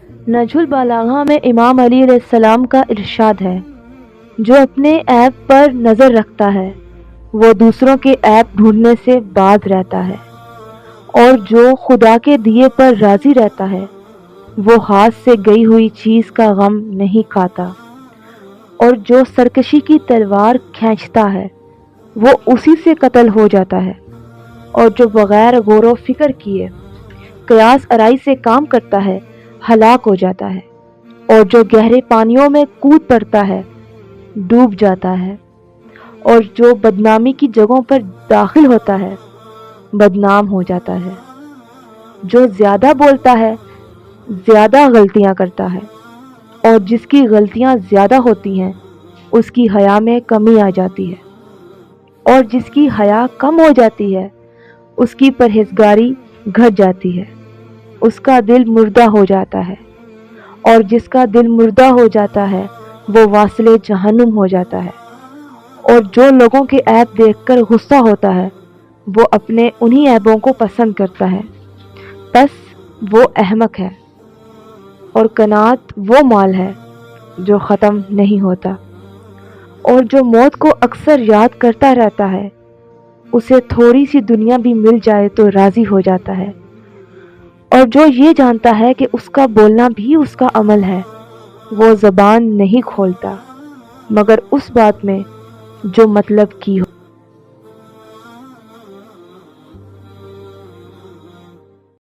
نجم البلاغہ میں امام علی علیہ السلام کا ارشاد ہے، جو اپنے عیب پر نظر رکھتا ہے وہ دوسروں کے عیب ڈھونڈنے سے باز رہتا ہے، اور جو خدا کے دیے پر راضی رہتا ہے وہ ہاتھ سے گئی ہوئی چیز کا غم نہیں کھاتا، اور جو سرکشی کی تلوار کھینچتا ہے وہ اسی سے قتل ہو جاتا ہے، اور جو بغیر غور و فکر کیے قیاس آرائی سے کام کرتا ہے ہلاک ہو جاتا ہے، اور جو گہرے پانیوں میں کود پڑتا ہے ڈوب جاتا ہے، اور جو بدنامی کی جگہوں پر داخل ہوتا ہے بدنام ہو جاتا ہے۔ جو زیادہ بولتا ہے زیادہ غلطیاں کرتا ہے، اور جس کی غلطیاں زیادہ ہوتی ہیں اس کی حیا میں کمی آ جاتی ہے، اور جس کی حیا کم ہو جاتی ہے اس کی پرہیزگاری گھٹ جاتی ہے، اس کا دل مردہ ہو جاتا ہے، اور جس کا دل مردہ ہو جاتا ہے وہ واصل جہنم ہو جاتا ہے، اور جو لوگوں کے عیب دیکھ کر غصہ ہوتا ہے وہ اپنے انہی عیبوں کو پسند کرتا ہے، بس وہ احمق ہے۔ اور قناعت وہ مال ہے جو ختم نہیں ہوتا، اور جو موت کو اکثر یاد کرتا رہتا ہے اسے تھوڑی سی دنیا بھی مل جائے تو راضی ہو جاتا ہے، اور جو یہ جانتا ہے کہ اس کا بولنا بھی اس کا عمل ہے وہ زبان نہیں کھولتا مگر اس بات میں جو مطلب کی ہو۔